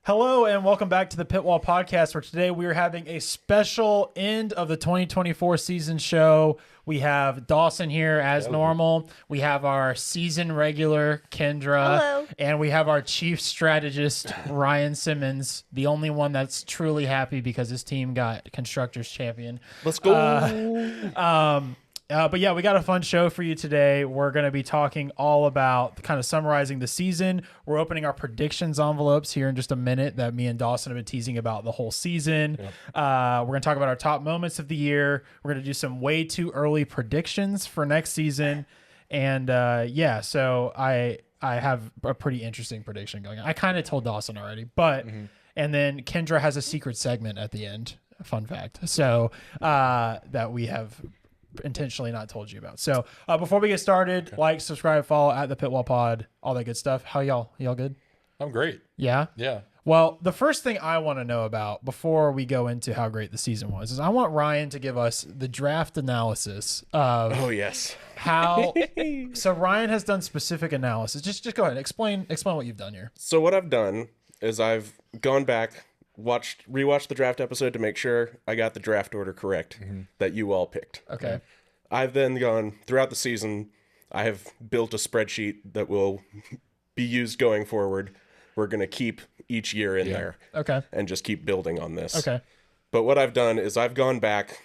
Hello and welcome back to the Pitwall Podcast, where today we are having a special end of the 2024 season show. We have Dawson here as normal. We have our season regular, Kendra. Hello. And we have our chief strategist, Ryan Simmons, the only one that's truly happy because his team got Constructors Champion. Let's go. But yeah, we got a fun show for you today. We're going to be talking all about kind of summarizing the season. We're opening our predictions envelopes here in just a minute that me and Dawson have been teasing about the whole season. Yep. We're going to talk about our top moments of the year. We're going to do some way too early predictions for next season. And so I have a pretty interesting prediction going on. I kind of told Dawson already, but and then Kendra has a secret segment at the end. Fun fact. So that we have intentionally not told you about. So before we get started, like, subscribe, follow at the Pitwall Pod, all that good stuff. How y'all good? I'm great. Yeah Well, the first thing I want to know about before we go into how great the season was is I want Ryan to give us the draft analysis of how so Ryan has done specific analysis. Just go ahead, explain what you've done here. So what I've done is I've gone back, rewatched the draft episode to make sure I got the draft order correct that you all picked. Okay. I've then gone throughout the season. I have built a spreadsheet that will be used going forward. We're going to keep each year in there. Okay. And just keep building on this. Okay. But what I've done is I've gone back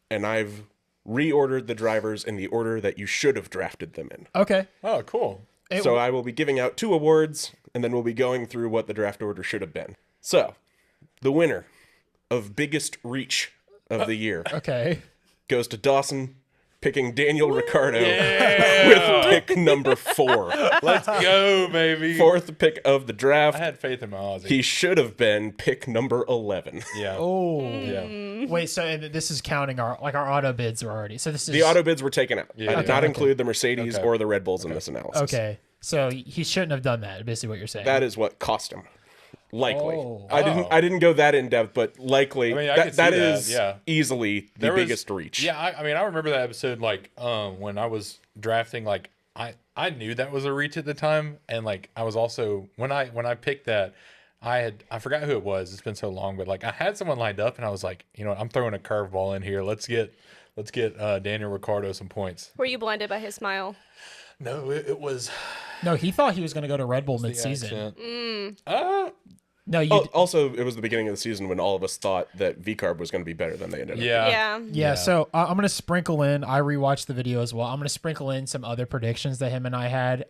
and I've reordered the drivers in the order that you should have drafted them in. Okay. Oh, cool. So I will be giving out 2 awards, and then we'll be going through what the draft order should have been. So, the winner of biggest reach of the year Okay. goes to Dawson, picking Daniel Ricciardo with pick number 4. Let's go, baby. 4th pick of the I draft. had faith in my Aussie. He should have been pick number 11. Yeah. Oh. Yeah. Wait, so this is counting our auto bids are already. So this is The auto bids were taken out. Yeah. I did Okay, not include the Mercedes or the Red Bulls in this analysis. Okay. So he shouldn't have done that, basically what you're saying. That is what cost him. Likely. Oh. I didn't go that in depth, but likely I mean, I could see that that, is yeah. easily the biggest reach. Yeah, I mean, I remember that episode, like, when I was drafting, like, I knew that was a reach at the time, and, like, I was also, when I picked that, I forgot who it was, it's been so long, but, like, I had someone lined up, and I was like, you know what, I'm throwing a curveball in here, let's get Daniel Ricciardo some points. Were you blinded by his smile? No, it was No, he thought he was going to go to Red Bull the mid-season. accent. No, you. Also, it was the beginning of the season when all of us thought that V-Carb was going to be better than they ended up. Yeah. Yeah, so I'm going to sprinkle in, I rewatched the video as well. I'm going to sprinkle in some other predictions that him and I had.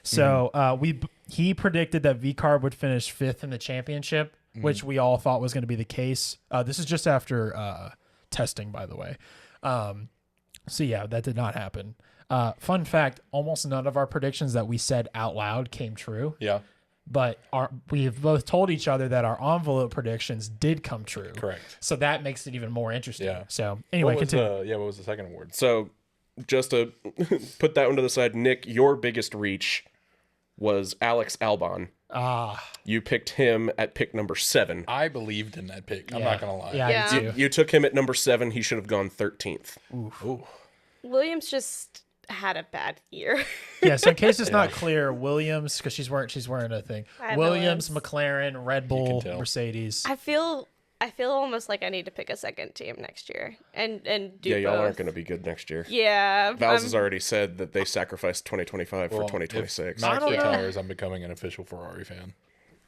He predicted that V-Carb would finish 5th in the championship, which we all thought was going to be the case. This is just after testing, by the way. So yeah, that did not happen. Fun fact, almost none of our predictions that we said out loud came true. Yeah. But we've both told each other that our envelope predictions did come true. Correct. So that makes it even more interesting. Yeah. So anyway, continue. What was the second award? So, just to put that one to the side, Nick, your biggest reach was Alex Albon. You picked him at pick number 7. I believed in that pick. I'm not gonna lie. Yeah, Yeah. I do too. You took him at number 7. He should have gone 13th. Ooh. Williams just had a bad year. Yeah, so in case it's not clear, Williams, because she's wearing a thing. I have no Williams, words. McLaren, Red Bull, tell. Mercedes. I feel almost like I need to pick a second team next year and do Yeah, y'all both. aren't going to be good next year. Yeah. Val's has already said that they sacrificed 2025 for 2026. If Max don't know. retires, I'm becoming an official Ferrari fan.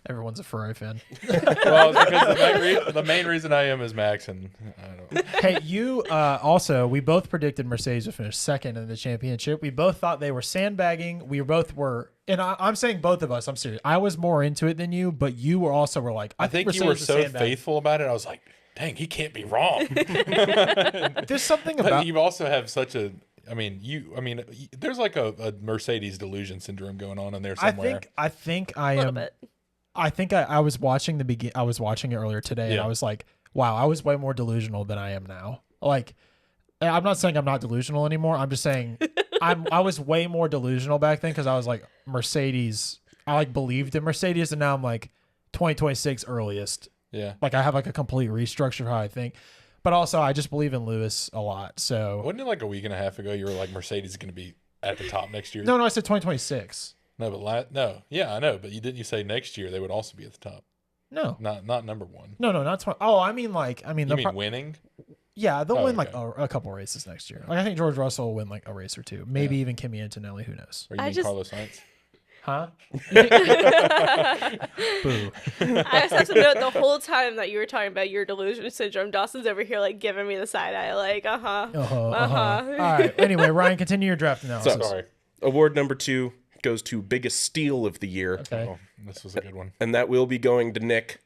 Everyone's a Ferrari fan. Well, because the main reason I am is Max, and I don't. Hey, you also, we both predicted Mercedes would finish 2nd in the championship. We both thought they were sandbagging. We both were, and I'm saying both of us, I'm serious. I was more into it than you, but you were also were like, I think you Mercedes were is so sandbagging. faithful about it. I was like, dang, he can't be wrong. There's something But about you also have such a. There's like a Mercedes delusion syndrome going on in there somewhere. I think I a little am. bit. I think I was watching I was watching it earlier today, and Yeah. I was like, wow, I was way more delusional than I am now. Like, I'm not saying I'm not delusional anymore. I'm just saying I was way more delusional back then because I was like Mercedes. I like believed in Mercedes, and now I'm like 2026 earliest. Yeah. Like I have like a complete restructure of how I think. But also, I just believe in Lewis a lot. So Wasn't it like a week and a half ago you were like Mercedes is going to be at the top next year? no, I said 2026. No, but no. Yeah, I know. But you say next year they would also be at the top. No. Not number one. No, not 20. Oh, I mean You they'll mean winning? yeah, they'll Oh, win okay. like a couple races next year. Like I think George Russell will win like a race or two, maybe even Kimi Antonelli. Who knows? Or you I mean just- Carlos Sainz? Huh? Boo. I just have to note the whole time that you were talking about your delusion syndrome, Dawson's over here like giving me the side eye, like, All right. Anyway, Ryan, continue your draft analysis. So- Sorry. Award number 2 goes to biggest steal of the year, Okay. Oh, this was a good one. and that will be going to Nick,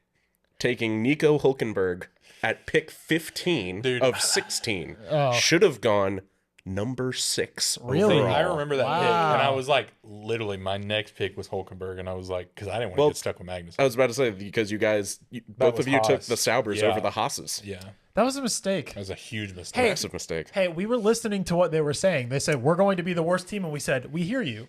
taking Nico Hulkenberg at pick 15 Dude. of 16. Oh. Should have gone number 6. Really? overall. I remember that pick, Wow. and I was like, literally, my next pick was Hulkenberg, and I was like, because I didn't want to Well, get stuck with Magnus. I was about to say, because you guys, both was of you took Haas. the Saubers Yeah. over the Haas's. Yeah, That was a mistake. that was a huge mistake. Hey. Massive mistake. Hey, we were listening to what they were saying. They said, we're going to be the worst team. And we said, we hear you.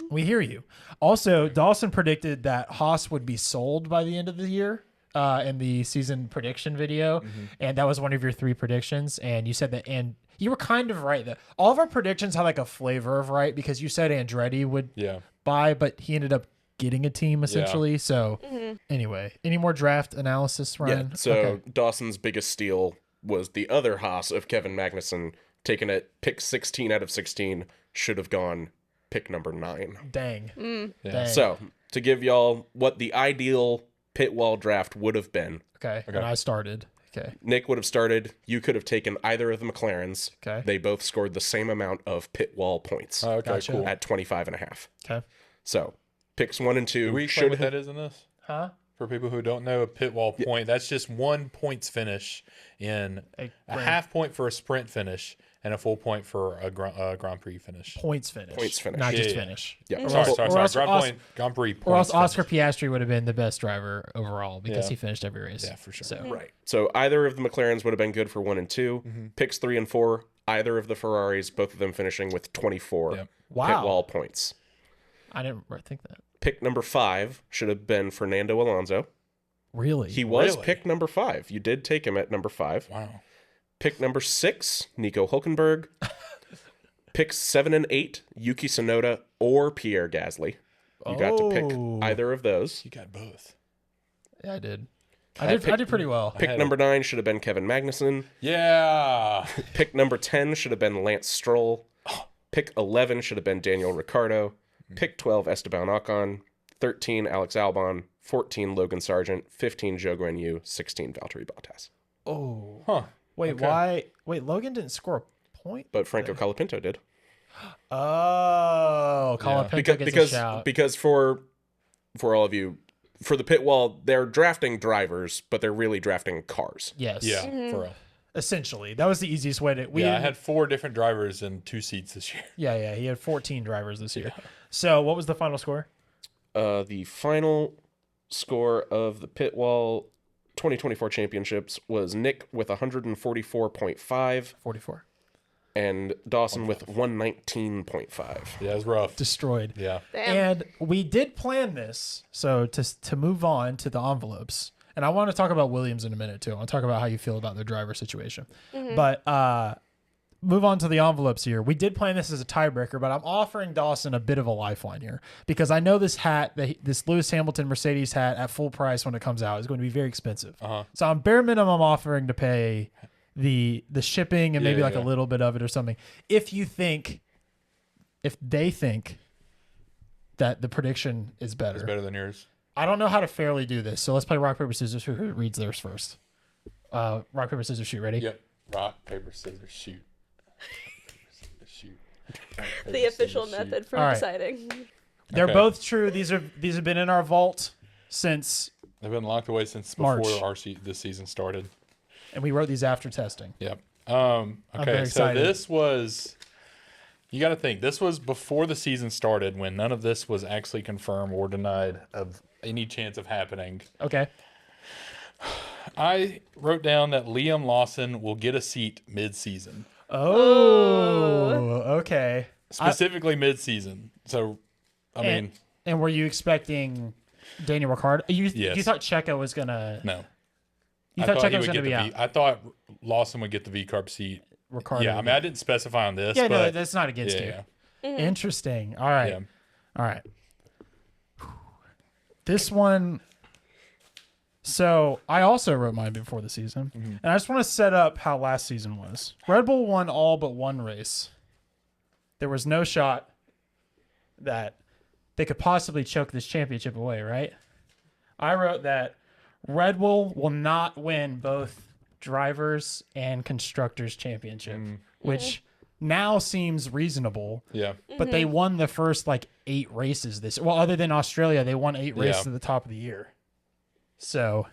We hear you. Also, Dawson predicted that Haas would be sold by the end of the year in the season prediction video. And that was one of your 3 predictions. And you said that, and you were kind of right. That all of our predictions had like a flavor of right because you said Andretti would Yeah. buy, but he ended up getting a team essentially. So anyway, any more draft analysis, Ryan? Yeah, so Okay. Dawson's biggest steal was the other Haas of Kevin Magnussen, taken at pick 16 out of 16, should have gone pick number 9. Dang. Yeah. Dang. So, to give y'all what the ideal pit wall draft would have been, Okay. And I started. Okay. Nick would have started, you could have taken either of the McLarens. Okay. They both scored the same amount of pit wall points Oh, okay, Gotcha. cool. at 25.5. Okay. So, picks 1 and 2 Do we explain should what have that is in this? Huh? For people who don't know, a pit wall point, that's just 1 points finish in A a grand- half point for a sprint finish and a full point for a Grand Prix finish. Points finish. Points finish. Not just Yeah, yeah. finish. Yeah. Or Sorry, else- sorry, or sorry. else Grand Prix Or points else Oscar finish. Piastri would have been the best driver overall because Yeah. he finished every race. Yeah, for sure. So Right. So either of the McLarens would have been good for 1 and 2. Picks 3 and 4, either of the Ferraris, both of them finishing with 24 Yep. Wow. pit wall points. I didn't think that. Pick number 5 should have been Fernando Alonso. Really? He was Really? pick number 5. You did take him at number 5. Wow. Pick number 6, Nico Hulkenberg. Picks 7 and 8, Yuki Tsunoda or Pierre Gasly. You got to pick Oh. either of those. You got both. Yeah, I did. I did pretty well. Pick had number 9 should have been Kevin Magnussen. Yeah. Pick number 10 should have been Lance Stroll. Pick 11 should have been Daniel Ricciardo. Pick 12, Esteban Ocon. 13, Alex Albon. 14, Logan Sargent. 15, Zhou Guanyu. 16, Valtteri Bottas. Oh. Huh. Wait, Okay. why? Wait, Logan didn't score a point? But Franco Colapinto did. Oh, Colin Pinto gets a shout. Because for all of you, for the pit wall, they're drafting drivers, but they're really drafting cars. Yes. Yeah, for real. Essentially. That was the easiest way to Yeah, I didn't- had 4 different drivers and 2 seats this year. Yeah, he had 14 drivers this year. So what was the final score? The final score of the pit wall 2024 championships was Nick with 144.5 44. and Dawson with 119.5. Yeah, it was rough. Destroyed. Yeah. Damn. And we did plan this. So to move on to the envelopes, and I want to talk about Williams in a minute too. I want to talk about how you feel about their driver situation. But move on to the envelopes here. We did plan this as a tiebreaker, but I'm offering Dawson a bit of a lifeline here because I know this hat, this Lewis Hamilton Mercedes hat at full price when it comes out is going to be very expensive. So I'm bare minimum offering to pay the shipping and maybe Yeah, like yeah. a little bit of it or something. If they think that the prediction is better. It's better than yours. I don't know how to fairly do this, so let's play rock paper scissors. Who reads theirs first? Rock paper scissors shoot. Ready? Yep. Rock, paper, scissors, shoot. Shoot. The official method for All right. deciding. They're Okay. both true. These have been in our vault since, They've been locked away since March. before this season started. and we wrote these after testing. Yep. very Okay, so excited. this was, you got to think, this was before the season started when none of this was actually confirmed or denied of any chance of happening. Okay. I wrote down that Liam Lawson will get a seat mid-season, Oh, okay. specifically mid-season. So, I mean, And were you expecting Daniel Ricciardo? You Yes. thought Checo was gonna? no. You I thought he Checo was would gonna get be the out. I thought Lawson would get the V-Carb seat. Ricciardo. Yeah, I mean, I didn't specify on this. yeah, no, but that's not against yeah, you. yeah. Interesting. All right. Yeah. All right. This one, So I also wrote mine before the season, and I just want to set up how last season was. Red Bull won all but one race. There was no shot that they could possibly choke this championship away, right? I wrote that Red Bull will not win both drivers and constructors championship, which now seems reasonable. Yeah. But they won the first like 8 races this. Well, other than Australia, they won 8 races at the top of the year. So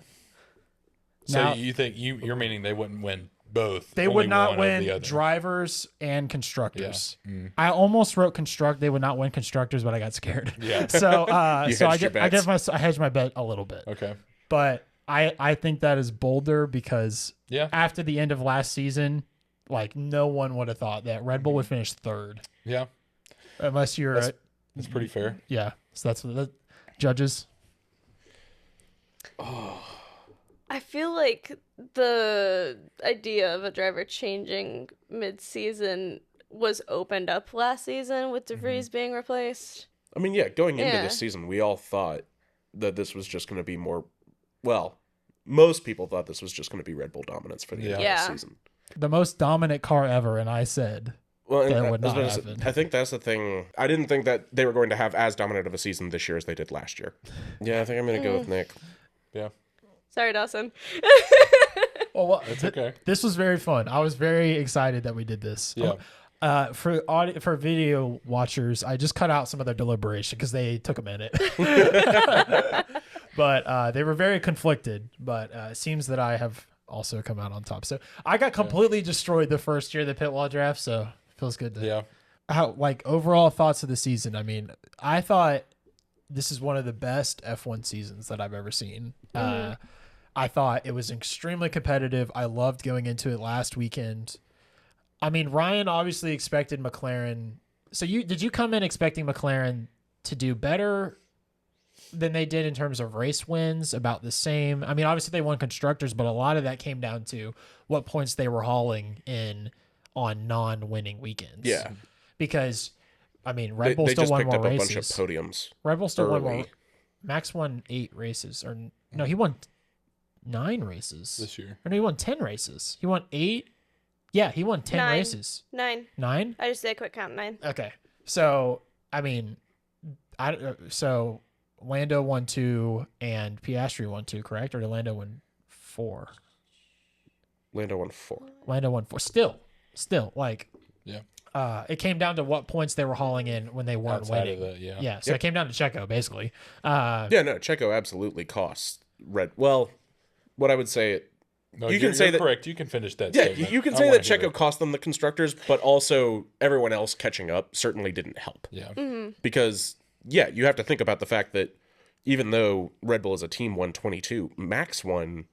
now, you think you're meaning they wouldn't win both? they only would not one of the win other. drivers and constructors. Yeah. I almost wrote they would not win constructors, but I got scared. Yeah. So You so hedged your bets. I hedged my bet a little bit. Okay. But I think that is bolder because Yeah. after the end of last season, like no one would have thought that Red Bull would finish 3rd. Yeah. Unless you're That's pretty fair. yeah. So that's what the judges. I feel like the idea of a driver changing mid-season was opened up last season with DeVries being replaced. I mean, yeah, going into Yeah. this season, we all thought that this was just going to be more. Well, most people thought this was just going to be Red Bull dominance for the entire Yeah. season. The most dominant car ever, and I said Well, and That would I was not gonna say, happen. I think that's the thing. I didn't think that they were going to have as dominant of a season this year as they did last year. Yeah, I think I'm going to go with Nick. Yeah. Sorry, Dawson. well, It's okay. this was very fun. I was very excited that we did this. Yeah. For video watchers, I just cut out some of their deliberation because they took a minute. But they were very conflicted. But it seems that I have also come out on top. So I got completely destroyed the first year of the pit wall draft. So it feels good to Yeah. how like overall thoughts of the season. I mean, I thought this is one of the best F1 seasons that I've ever seen. I thought it was extremely competitive. I loved going into it last weekend. I mean, Ryan obviously expected McLaren. So did you come in expecting McLaren to do better than they did in terms of race wins, about the same? I mean, obviously they won constructors, but a lot of that came down to what points they were hauling in on non-winning weekends. Yeah. Because I mean, Red Bull They still just won picked more up a races. bunch of podiums. Red Bull still won more. early. Max won 8 races, or no, he won 9 races This year. Or no, he won 10 races. He won 8. Yeah, he won 10 9. races. 9. 9? I just did a quick count. 9. Okay. So, I mean, so Lando won 2 and Piastri won 2, correct? Or did Lando win 4? Lando won 4. Lando won 4. Still, like, Yeah. it came down to what points they were hauling in when they weren't Outside winning. of the, yeah. Yeah, so it came down to Checo, basically. Yeah, no, Checo absolutely costs Red. Well, what I would say, No, You you're, can say you're that- correct. You can finish that. yeah, statement. you can I say wanna that hear Checo it. cost them the constructors, but also everyone else catching up certainly didn't help. Yeah. Because, yeah, you have to think about the fact that even though Red Bull as a team won 22, Max won,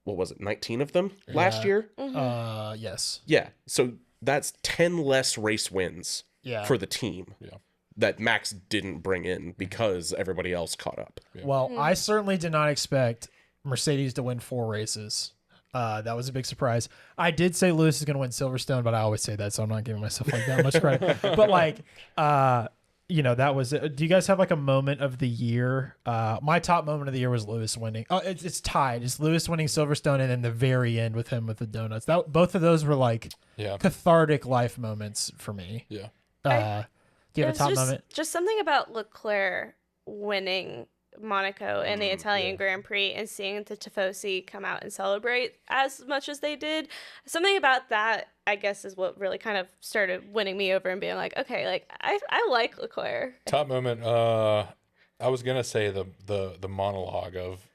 what was it, 19 of them last year? Yes. Yeah, so that's 10 less race wins Yeah. for the team Yeah. that Max didn't bring in because everybody else caught up. Well, I certainly did not expect Mercedes to win 4 races. That was a big surprise. I did say Lewis is going to win Silverstone, but I always say that, so I'm not giving myself like that much credit. But like, that was it. Do you guys have like a moment of the year? My top moment of the year was Lewis winning. Oh, it's tied. It's Lewis winning Silverstone, and then the very end with him with the donuts. Both of those were like Yeah. cathartic life moments for me. Yeah. Do you have a There's top moment? just something about Leclerc winning Monaco and the Italian Grand Prix and seeing the Tifosi come out and celebrate as much as they did. Something about that, I guess, is what really kind of started winning me over and being like, okay, like I like Leclerc. Top moment. I was gonna say the monologue of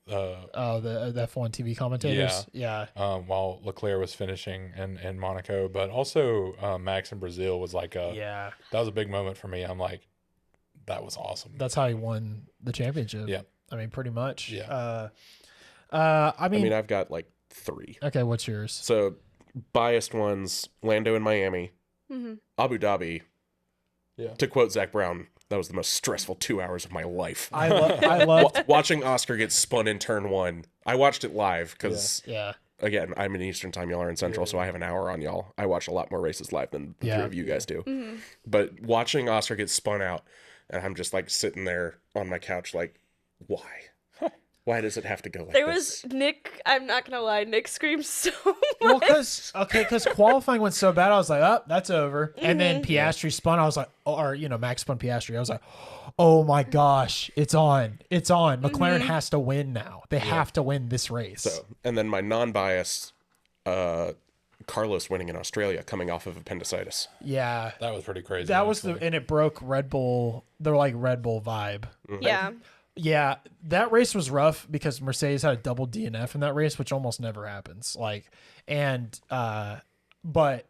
The F1 TV commentators. Yeah. while Leclerc was finishing in Monaco, but also Max in Brazil was like Yeah. that was a big moment for me. I'm like, that was awesome. That's how he won the championship. Yeah. I mean, pretty much. Yeah. I I mean, mean, I've got like 3. okay, what's yours? So, biased ones, Lando in Miami, Mm-hmm. Abu Dhabi. Yeah. To quote Zach Brown, that was the most stressful 2 hours of my life. I loved. Watching Oscar get spun in turn 1. I watched it live because, Yeah. again, I'm in Eastern time, y'all are in Central, so I have an hour on y'all. I watch a lot more races live than the 3 of you guys do. But watching Oscar get spun out, and I'm just like sitting there on my couch like, why? Why does it have to go like There this? was Nick. I'm not gonna lie. Nick screamed so much. Well, because qualifying went so bad, I was like, oh, that's over. And then Piastri spun. I was like, Max spun Piastri. I was like, oh my gosh, it's on. McLaren has to win now. They have to win this race. So, and then my non-biased, Carlos winning in Australia, coming off of appendicitis. Yeah, That was pretty crazy. that was actually. and it broke Red Bull. They're like Red Bull vibe. Yeah. Yeah, that race was rough because Mercedes had a double DNF in that race, which almost never happens. But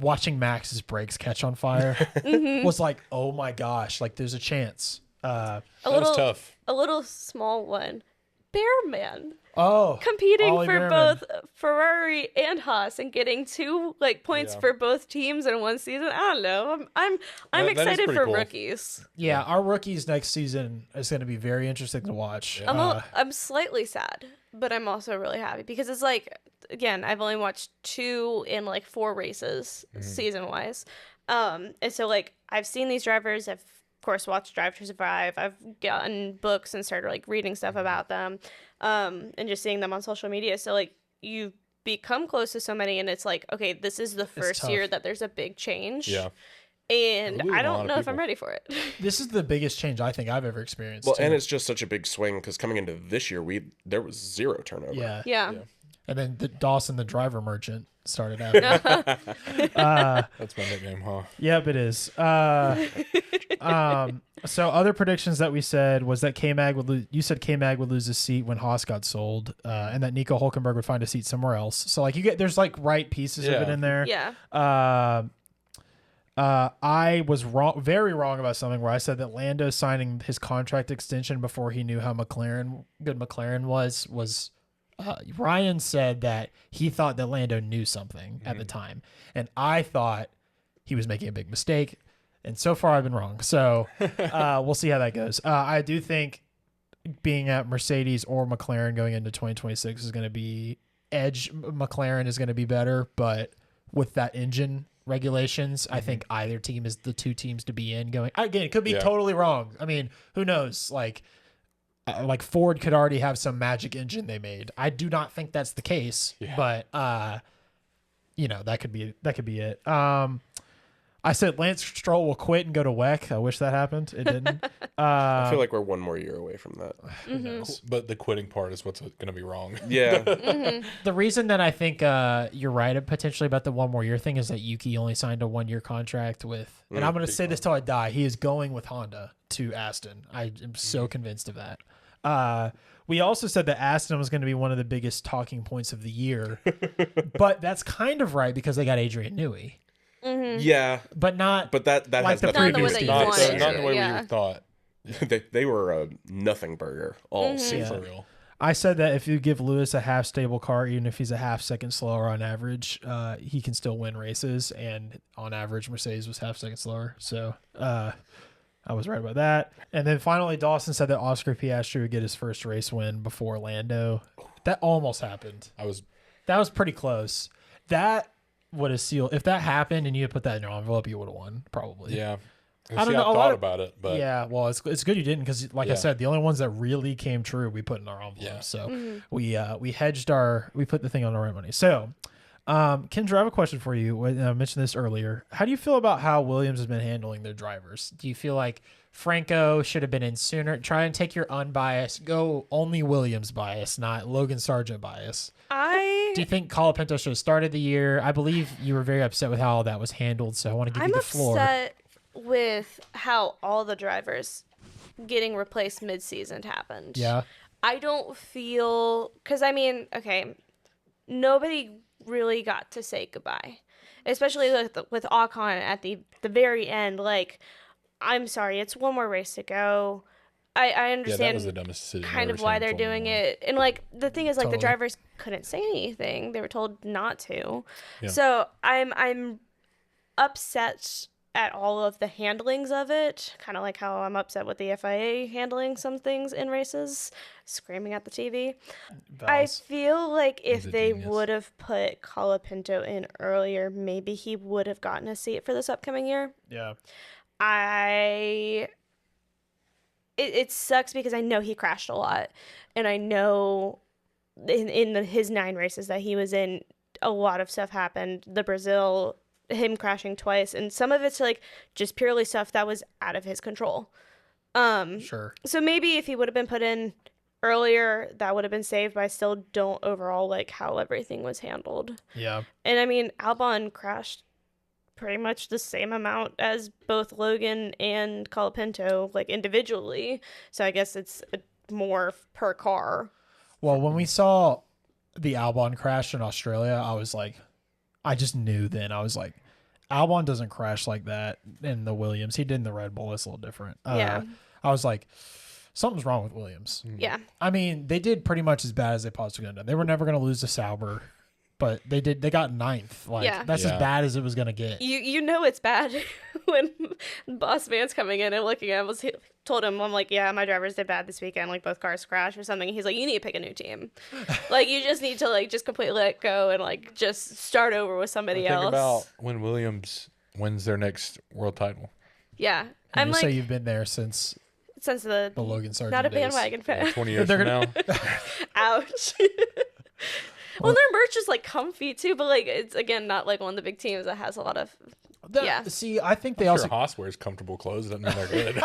watching Max's brakes catch on fire was like, oh my gosh, like there's a chance. A That little was tough. A little small one. Bearman competing Ollie for Bearman. both Ferrari and Haas and getting 2 points Yeah. for both teams in one season. I don't know. I'm That is excited pretty for cool. rookies. Yeah, our rookies next season is going to be very interesting to watch. I'm slightly sad, but I'm also really happy because it's like, again, I've only watched 2 in 4 races season wise. And so I've seen these drivers. I've of course watched Drive to Survive. I've gotten books and started reading stuff about them, and just seeing them on social media. So you become close to so many, and it's like, okay, this is the first tough. year that there's a big change. Yeah. And We're losing I a don't lot know of if I'm people. ready for it. This is the biggest change I think I've ever experienced. Well, too. and it's just such a big swing because coming into this year, there was 0 turnover. yeah. Yeah. And then Dawson, the driver merchant, started out. That's my nickname, huh? Yep, it is. So other predictions that we said was that K-Mag would lose. You said K-Mag would lose his seat when Haas got sold, and that Nico Hulkenberg would find a seat somewhere else. So there's right pieces of it Yeah. in there. Yeah. I was wrong, very wrong about something where I said that Lando signing his contract extension before he knew how good McLaren was. Ryan said that he thought that Lando knew something at the time, and I thought he was making a big mistake. And so far, I've been wrong. So we'll see how that goes. I do think being at Mercedes or McLaren going into 2026 is going to be edge. McLaren is going to be better, but with that engine regulations, I think either team is the 2 teams to be in. Going again, it could be Yeah. totally wrong. I mean, who knows? Ford could already have some magic engine they made. I do not think that's the case, but that could be it. I said Lance Stroll will quit and go to WEC. I wish that happened. It didn't. I feel like we're 1 more year away from that. Who knows? But the quitting part is what's going to be wrong. Yeah. The reason that I think you're right potentially about the 1 more year thing is that Yuki only signed a 1 year contract with, and I'm going to say this till I die. He is going with Honda to Aston. I am so convinced of that. We also said that Aston was going to be one of the biggest talking points of the year, but that's kind of right because they got Adrian Newey, Yeah. but not. But that Like has the nothing to do previous with team. Not, wanted not to, the way yeah. we thought. they were a nothing burger all season. For real. I said that if you give Lewis a half stable car, even if he's a half second slower on average, he can still win races. And on average, Mercedes was half second slower. So I was right about that. And then finally, Dawson said that Oscar Piastri would get his first race win before Lando. That almost happened. That was pretty close. That would have sealed. If that happened and you had put that in your envelope, you would have won, probably. Yeah. I don't know. I A lot thought of- about it, but Yeah, well, it's good you didn't because, like I Yeah. said, the only ones that really came true we put in our envelope. Yeah. So we hedged we put the thing on the right money. So, Kendra, I have a question for you. I mentioned this earlier. How do you feel about how Williams has been handling their drivers? Do you feel like Franco should have been in sooner? Try and take your unbiased, go only Williams bias, not Logan Sargent bias. Do you think Colapinto should have started the year? I believe you were very upset with how all that was handled, so I want to give I'm you the floor. upset with how all the drivers getting replaced mid-season happened. Yeah. I don't feel because okay, nobody really got to say goodbye, especially with Ocon at the very end. I'm sorry, it's 1 more race to go. I yeah, that understand was the dumbest decision. kind ever of why seen they're in Formula doing One. it, and the thing is, the Totally. drivers couldn't say anything; they were told not to. Yeah. So I'm upset at all of the handlings of it, kind of like how I'm upset with the FIA handling some things in races, screaming at the TV. I Valls. feel like if He's a they genius. would have put Colapinto in earlier, maybe he would have gotten a seat for this upcoming year. Yeah. it sucks because I know he crashed a lot, and I know in his 9 races that he was in, a lot of stuff happened. The Brazil, him crashing twice, and some of it's like just purely stuff that was out of his control. Sure. So maybe if he would have been put in earlier, that would have been saved, but I still don't overall like how everything was handled. Yeah. And I mean, Albon crashed pretty much the same amount as both Logan and Colapinto, like individually. So I guess it's more per car. Well, when we saw the Albon crash in Australia, I just knew then. I was like, Albon doesn't crash like that in the Williams. He did in the Red Bull. It's a little different. Yeah. I was like, something's wrong with Williams. Yeah. I mean, they did pretty much as bad as they possibly could have done. They were never going to lose to Sauber, but they did. They got 9th. Like that's as bad as it was going to get. You know it's bad when Boss Man's coming in and looking at him. Told him, I'm like, yeah, my drivers did bad this weekend. Like both cars crashed or something. He's like, you need to pick a new team. Like you just need to like just completely let go and like just start over with somebody else. Think about when Williams wins their next world title. Yeah, And I'm you like say you've been there since the the Logan Sargent not a days. bandwagon fan. 20 years They're from now. Ouch. Well, their merch is like comfy too, but like it's again not like one of the big teams that has a lot of. Yeah. See, I think they I'm also sure Haas wears comfortable clothes. Doesn't mean they're good.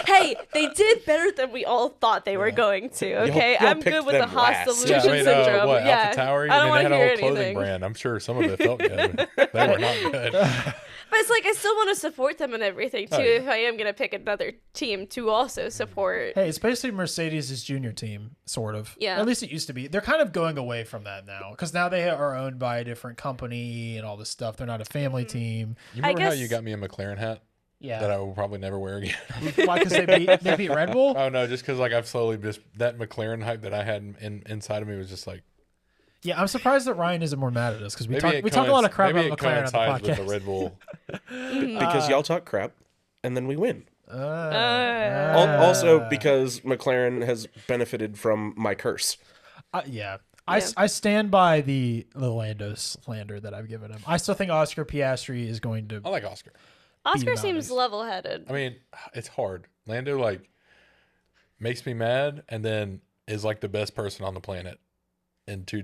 Hey, they did better than we all thought they were going to. Okay, y'all I'm picked good with the them Haas last. delusion syndrome. What, Yeah, AlphaTauri? I don't They want had to a hear whole clothing anything. brand. I'm sure some of it felt good. They were not good. But it's like I still want to support them and everything too. Oh, yeah. If I am gonna pick another team to also support. Hey, it's basically Mercedes' junior team, sort of. Yeah. At least it used to be. They're kind of going away from that now because now they are owned by a different company and all this stuff. They're not a family team. You remember how guess- you got me a McLaren hat that Yeah. I will probably never wear again? Why? Because they beat Red Bull? Oh no, just because like I've slowly just that McLaren hype that I had inside of me was just like Yeah, I'm surprised that Ryan isn't more mad at us because we maybe talk a lot of crap maybe about it McLaren on the coincides podcast. with the Red Bull. Because y'all talk crap and then we win. Uh, Also because McLaren has benefited from my curse. Yeah. Yeah. I stand by the Lando slander that I've given him. I still think Oscar Piastri is going to. I like Oscar. Oscar beat seems Mavis. level-headed. I mean, it's hard. Lando like makes me mad and then is like the best person on the planet in 2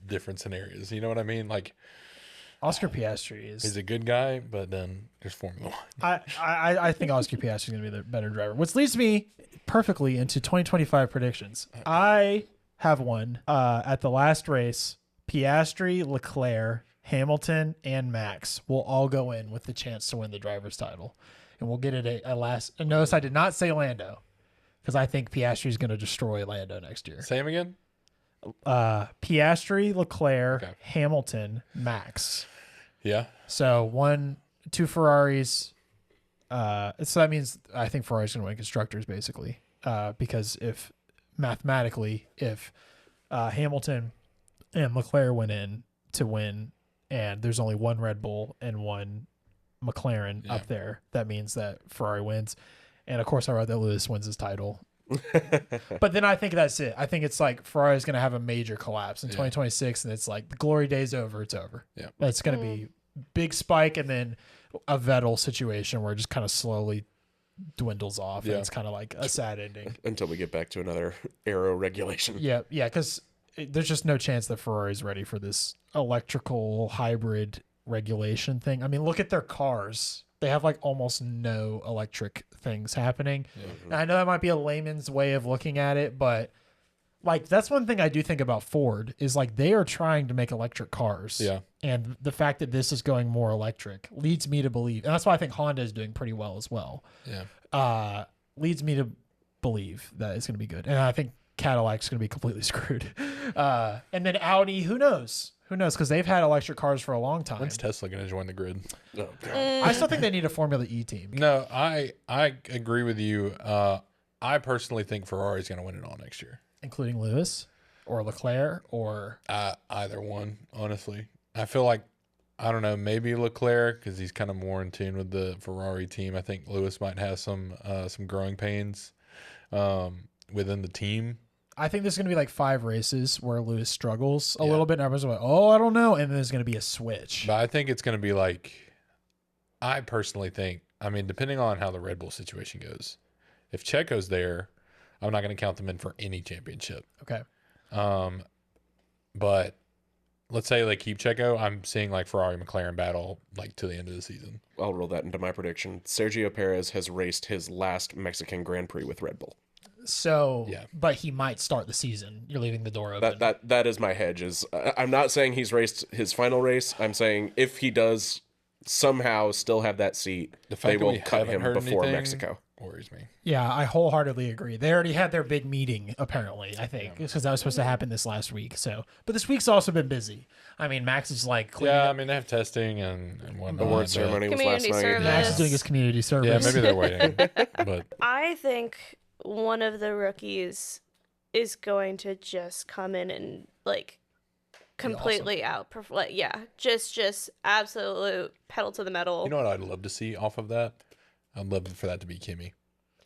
different scenarios. You know what I mean? Like Oscar Piastri he's is. a good guy, but then there's Formula One. I think Oscar Piastri is going to be the better driver, which leads me perfectly into 2025 predictions. I have one at the last race. Piastri, Leclerc, Hamilton, and Max will all go in with the chance to win the driver's title, and we'll get it a last. And notice I did not say Lando because I think Piastri is going to destroy Lando next year. Say him again? Piastri, Leclerc, Okay. Hamilton, Max. Yeah. So 2 Ferraris. So that means I think Ferrari's going to win constructors basically, because if Hamilton and Leclerc went in to win, and there's only 1 Red Bull and 1 McLaren Yeah. up there, that means that Ferrari wins. And of course, I wrote that Lewis wins his title. But then I think that's it. I think it's like Ferrari's going to have a major collapse in 2026, and it's like the glory day's over. It's over. Yeah. It's going to be big spike, and then a Vettel situation where it just kind of slowly dwindles off, and Yeah. it's kind of like a sad ending. Until we get back to another aero regulation. Yeah, because there's just no chance that Ferrari's ready for this electrical hybrid regulation thing. I mean, look at their cars. They have like almost no electric things happening. And I know that might be a layman's way of looking at it, but like that's one thing I do think about Ford is like they are trying to make electric cars. Yeah. And the fact that this is going more electric leads me to believe, and that's why I think Honda is doing pretty well as well. Yeah. Leads me to believe that it's going to be good. And I think Cadillac's going to be completely screwed. And then Audi, who knows? Who knows? Because they've had electric cars for a long time. When's Tesla going to join the grid? Oh, God. I still think they need a Formula E team. No, I agree with you. I personally think Ferrari's going to win it all next year. Including Lewis or Leclerc or Either one, honestly. I feel like, I don't know, maybe Leclerc because he's kind of more in tune with the Ferrari team. I think Lewis might have some growing pains within the team. I think there's going to be like 5 races where Lewis struggles a little bit. And everyone's like, oh, I don't know. And then there's going to be a switch. But I think it's going to be like, I personally think, I mean, depending on how the Red Bull situation goes, if Checo's there, I'm not going to count them in for any championship. Okay. But let's say like keep Checo, I'm seeing like Ferrari McLaren battle like to the end of the season. I'll roll that into my prediction. Sergio Perez has raced his last Mexican Grand Prix with Red Bull. So, Yeah. but he might start the season. You're leaving the door open. That is my hedge. I'm not saying he's raced his final race. I'm saying if he does somehow still have that seat, The fact they that will we cut haven't him heard before anything Mexico. worries me. Yeah, I wholeheartedly agree. They already had their big meeting, apparently, I think, because that was supposed to happen this last week. So, but this week's also been busy. I mean, Max is like cleaning Yeah, I up. mean they have testing and whatnot. Award but- ceremony was Community last night. service. Max is doing his community Yeah, service. maybe they're waiting. But I think one of the rookies is going to just come in and like completely outperform. Like, yeah, just absolute pedal to the metal. you know what I'd love to see off of that? I'd love for that to be Kimmy.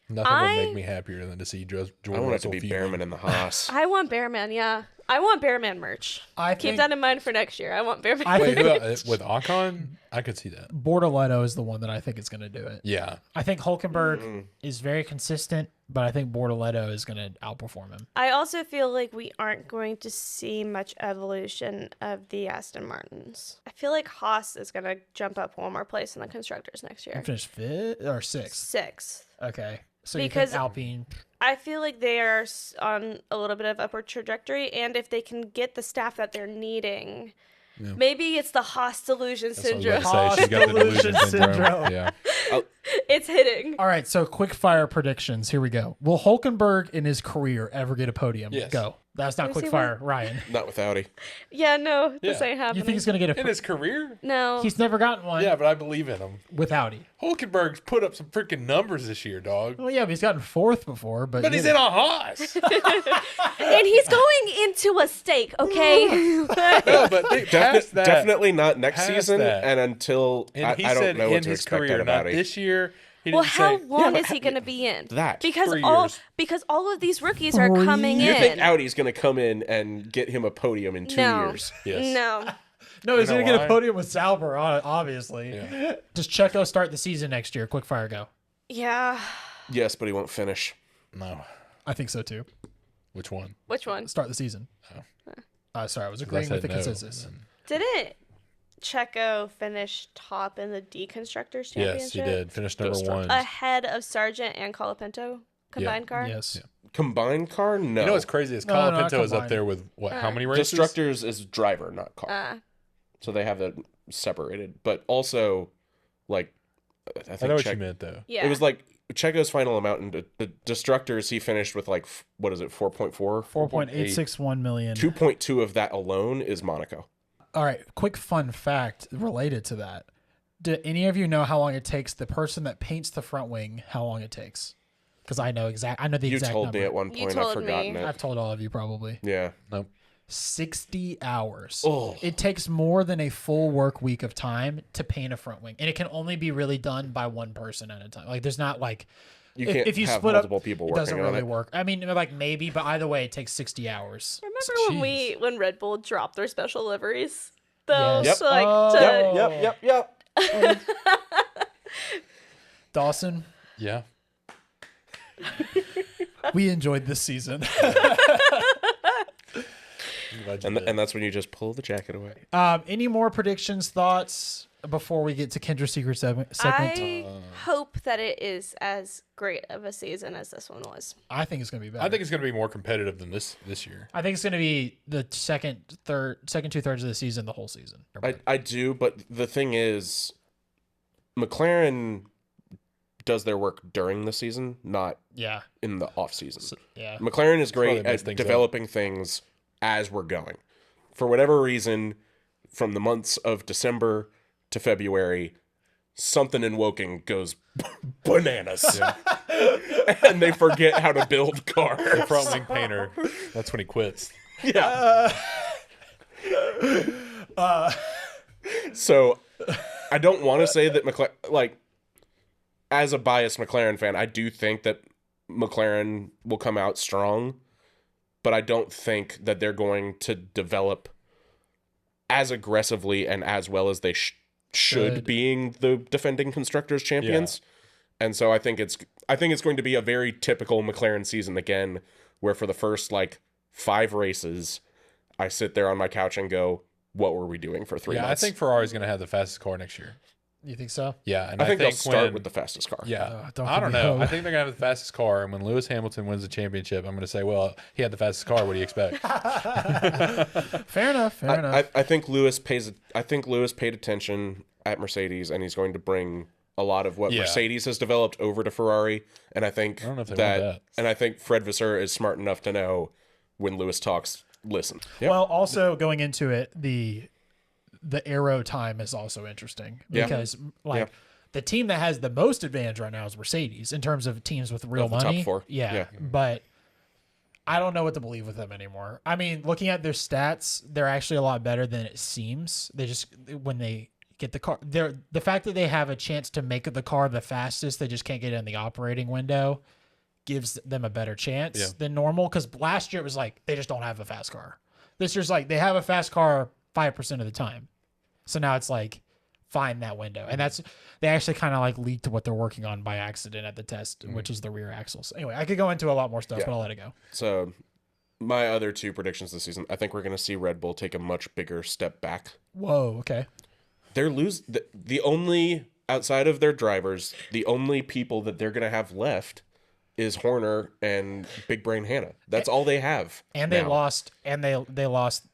Nothing would make me happier than to see Jordan I want it to Russell be fuming. Behrman in the Haas. I want Bearman. Yeah, I want Bearman merch. I Keep think that in mind for next year. I want Bearman. I Wait, think with Ocon, I could see that. Bortoletto is the one that I think is going to do it. Yeah, I think Hulkenberg is very consistent, but I think Bortoletto is going to outperform him. I also feel like we aren't going to see much evolution of the Aston Martins. I feel like Haas is going to jump up one more place in the constructors next year. Finish fifth or sixth. Sixth. Okay, so Because- you think Alpine? I feel like they are on a little bit of upward trajectory, and if they can get the staff that they're needing, maybe it's the Haas delusion that's what I was syndrome. about to say. She's got the delusion Delusion syndrome. syndrome. Yeah, It's hitting. All right, so quick fire predictions. Here we go. Will Hulkenberg in his career ever get a podium? Yes. Go. That's not Where's quick he fire, Ryan. Not with Audi. Yeah, no, this Yeah. ain't happening. You think he's going to get in a? his career. No. He's never gotten one Yeah, but I believe in him. with Audi. Hulkenberg's put up some freaking numbers this year, dog. Well, yeah, but he's gotten fourth before. But But he's in a Haas. And he's going into a stake, okay? No, but they past that. Definitely not next Past season, that. and until And I he don't said know in what to his expect career, out of not Audi. this year. He Well, didn't how say, long is he going to be in? That. Because 3 all years. because all of these rookies are 3 coming You in. think Audi's going to come in and get him a podium in 2 No. years? Yes. No. No, he's You know going to get why? a podium with Sauber, obviously. Yeah. Does Checo start the season next year? Quick fire, go. Yeah. Yes, but he won't finish. No. I think so too. Which one? Which one? Start the season. Sorry, I was 'Cause I agreeing with said the no, consensus. and then- Didn't Checo finish top in the Deconstructors Championship? Yes, he did. Finished number Destructors. one. Ahead of Sargent and Colapinto combined car? Yes. Combined car? No. You know what's crazy is No, not Colapinto is up combined. there with what? How many races? Destructors is driver, not car. Uh, So they have it separated. But also, like, I think I know what Checo- you meant though. yeah. It was like Checo's final amount in the Destructors, he finished with like, what is it, 4.4? 4.861 million. 2.2 of that alone is Monaco. All right, quick fun fact related to that. Do any of you know how long it takes the person that paints the front wing, how long it takes? Because I know the You exact told number. me at one You point. told I've forgotten me. it. I've told all of you probably. Yeah. Nope. 60 hours. Oh. It takes more than a full work week of time to paint a front wing. And it can only be really done by one person at a time. Like there's not like You can't if you have split multiple up, people it doesn't working on really it. work. I mean, like maybe, but either way, it takes 60 hours. Remember when Red Bull dropped their special liveries? Though, Yes. so, like, Oh. to, Dawson, Yeah. we enjoyed this season. I'm glad you did. And that's when you just pull the jacket away. Any more predictions, thoughts before we get to Kendra Secret segment? I hope that it is as great of a season as this one was. I think it's going to be better. I think it's going to be more competitive than this year. I think it's going to be the second 2/3 of the season, the whole season. I do, but the thing is, McLaren does their work during the season, not Yeah, in the off season. yeah. McLaren is why they great mess at things up. developing things as we're going. For whatever reason, from the months of December to February, something in Woking goes bananas. And they forget how to build cars. The front wing painter. That's when he quits. Yeah. So I don't want to say that McLaren, like, as a biased McLaren fan, I do think that McLaren will come out strong, but I don't think that they're going to develop as aggressively and as well as they should being the defending constructors champions. And so I think it's going to be a very typical McLaren season again, where for the first like 5 races, I sit there on my couch and go, what were we doing for 3 months? I think Ferrari's going to have the fastest car next year. You think so? Yeah, and I think they'll start when- with the fastest car. Yeah, don't I don't give me know. hope. I think they're gonna have the fastest car, and when Lewis Hamilton wins the championship, I'm gonna say, well, he had the fastest car. What do you expect? Fair enough. Fair enough. I think Lewis paid attention at Mercedes, and he's going to bring a lot of what Yeah. Mercedes has developed over to Ferrari. And I think don't know if they want that. and I think Fred Vasseur is smart enough to know when Lewis talks, listen. Yep. Well, also going into it, the aero time is also interesting Yeah. because like the team that has the most advantage right now is Mercedes in terms of teams with real Of the top money. 4. Yeah, Yeah. but I don't know what to believe with them anymore. I mean, looking at their stats, they're actually a lot better than it seems. They just when they get the car, the fact that they have a chance to make the car the fastest, they just can't get it in the operating window, gives them a better chance than normal. Because last year it was like they just don't have a fast car. This year's like they have a fast car 5% of the time. So now it's like find that window, and they actually kind of like leaked what they're working on by accident at the test, which is the rear axles. Anyway, I could go into a lot more stuff, but I'll let it go. So my other 2 predictions this season, I think we're going to see Red Bull take a much bigger step back. Whoa, okay. They're the only outside of their drivers, the only people that they're going to have left is Horner and Big Brain Hannah. That's all they have. And they now. lost, and they lost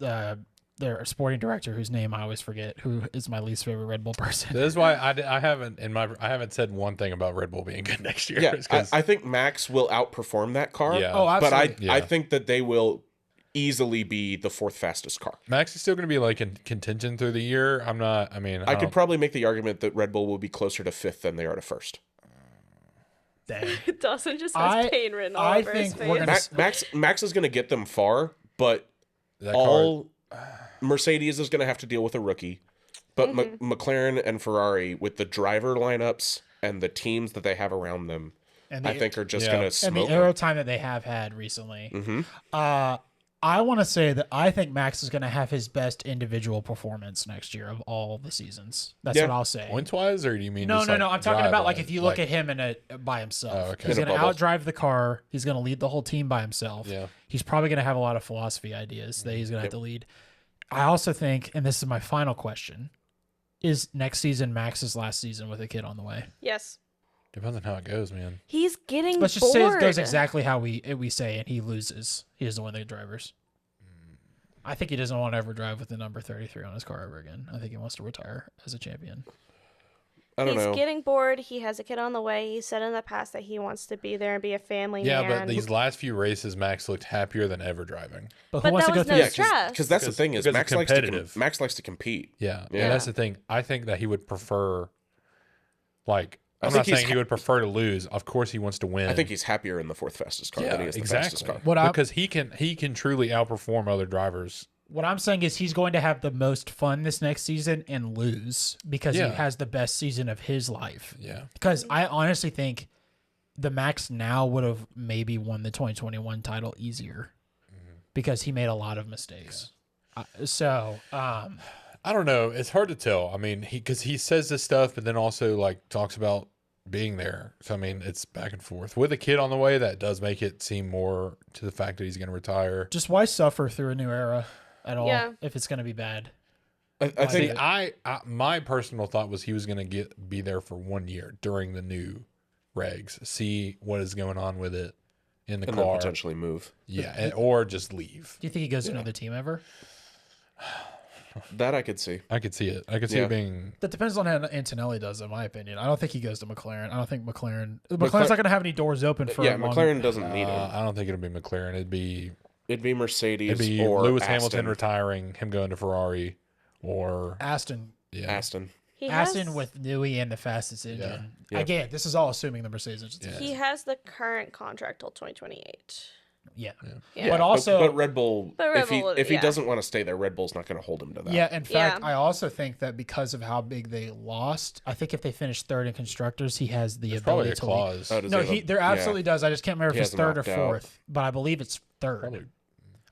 their sporting director, whose name I always forget, who is my least favorite Red Bull person. This is why I haven't said one thing about Red Bull being good next year. Yeah, It's 'cause- I think Max will outperform that car. Yeah. Oh, but absolutely. I think that they will easily be the 4th fastest car. Max is still going to be like in contention through the year. I'm not. I mean, I could probably make the argument that Red Bull will be closer to 5th than they are to 1st. Dang. Dawson just has pain written all I over his think face. we're gonna- Max is going to get them far, but that all Mercedes is going to have to deal with a rookie. But McLaren and Ferrari, with the driver lineups and the teams that they have around them, And I think are just Yeah. going to and smoke the them. aero time that they have had recently. I want to say that I think Max is going to have his best individual performance next year of all the seasons. That's Yeah. what I'll say. points wise, or do you mean No, just, no, like, no. I'm talking about like drive-wise? if you look at him by himself. Oh, okay. He's In a going to bubble. outdrive the car. He's going to lead the whole team by himself. Yeah. He's probably going to have a lot of philosophy ideas that he's going to have to lead. I also think, and this is my final question, is next season Max's last season with a kid on the way? Yes. Depends on how it goes, man. He's getting Let's just bored. say it goes exactly how we say, and he loses. He doesn't win the drivers. I think he doesn't want to ever drive with the number 33 on his car ever again. I think he wants to retire as a champion. I don't He's know. getting bored. He has a kid on the way. He said in the past that he wants to be there and be a family Yeah, man. but these last few races, Max looked happier than ever driving. But who But wants that to go was through no that? stress. Because that's the thing is because Max it's likes to competitive. Max likes to compete. Yeah, Yeah. and that's the thing. I think that he would prefer, like, I I'm think not he's saying he would prefer to lose. Of course, he wants to win. I think he's happier in the 4th fastest car than he is the fastest car. Because he can truly outperform other drivers. What I'm saying is he's going to have the most fun this next season and lose because Yeah. he has the best season of his life. Yeah, Because I honestly think the Max now would have maybe won the 2021 title easier because he made a lot of mistakes. I don't know. It's hard to tell. I mean, because he says this stuff, but then also like talks about being there. So I mean, it's back and forth with a kid on the way. That does make it seem more to the fact that he's going to retire. just why suffer through a new era at all Yeah. if it's going to be bad? I See, think I my personal thought was he was going to be there for 1 year during the new regs, see what is going on with it in the and then car. potentially move. Yeah, or just leave. Do you think he goes to another team ever? That I could see. I could see it. I could see Yeah. it being. That depends on how Antonelli does, in my opinion. I don't think he goes to McLaren. I don't think McLaren's McLaren- not going to have any doors open for Yeah, a long- McLaren doesn't need him. I don't think it'll be McLaren. It'd be Mercedes or Lewis Aston. Hamilton retiring, him going to Ferrari, or Aston. yeah. Aston. He Aston has, with Newey and the fastest engine. Yeah. Again, this is all assuming the Mercedes. Yeah. he has the current contract till 2028. Yeah. Yeah. But also, but Red Bull, But Red if he Bull would- if he yeah. doesn't want to stay there, Red Bull's not going to hold him to that. yeah, in fact, Yeah. I also think that because of how big they lost, I think if they finish third in constructors, he has the Probably ability a to lead. clause. Oh, does No, have a- there absolutely does. I just can't remember if He it's has an third or opt-out. fourth, but I believe it's third. Probably.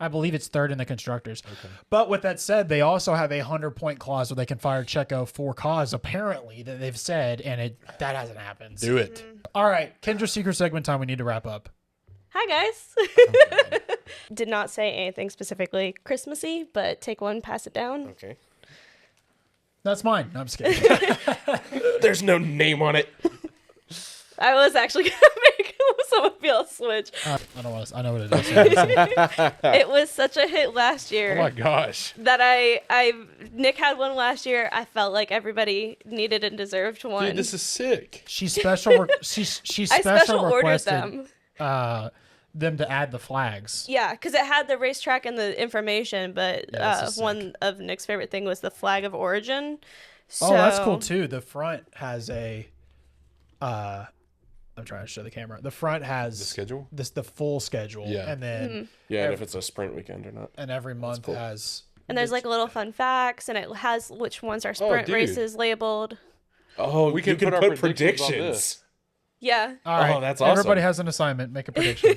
I believe it's third in the constructors. Okay. But with that said, they also have a 100-point clause where they can fire Checo for cause, apparently, that they've said, and that hasn't happened. Do it. All right, Kendra Secret segment time. We need to wrap up. Hi, guys. Did not say anything specifically Christmassy, but take one, pass it down. Okay. That's mine. No, I'm just kidding. There's no name on it. I was actually going to make someone feel switch. I know what it is. It was such a hit last year. Oh my gosh. That Nick had one last year. I felt like everybody needed and deserved one. Dude, this is sick. She special I special ordered requested them. Them to add the flags. Yeah, because it had the racetrack and the information, but Yeah, this is one of Nick's favorite thing was the flag of origin. So, Oh, that's cool too. The front has a I'm trying to show the camera. The front has The schedule? the full schedule. Yeah. And then Yeah, and if it's a sprint weekend or not. and every month cool. has And there's like little fun facts, and it has which ones are sprint dude. races labeled. Oh, We can put our predictions on this. Yeah. All right. that's awesome. Everybody has an assignment. Make a prediction.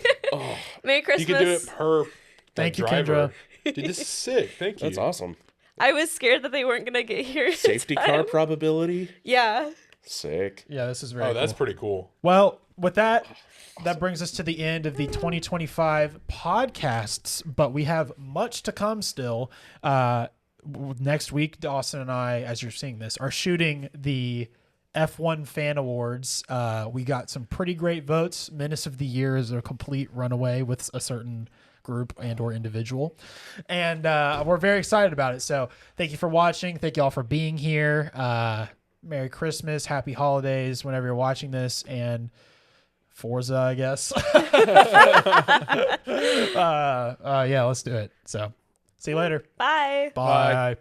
Merry Christmas. You can do it per Thank you, driver. Dude, this is sick. Thank you. That's awesome. I was scared that they weren't gonna get here. in Safety time. car probability. Yeah. Sick. Yeah, this is very Oh, that's cool. pretty cool. Well, with that, that brings us to the end of the 2025 podcasts, but we have much to come still. Next week, Dawson and I, as you're seeing this, are shooting the F1 Fan Awards. We got some pretty great votes. Menace of the Year is a complete runaway with a certain group and or individual, and we're very excited about it. So thank you for watching. Thank you all for being here. Merry Christmas, Happy Holidays whenever you're watching this, and Forza, I guess. Yeah, let's do it. So see you later. Bye. Bye.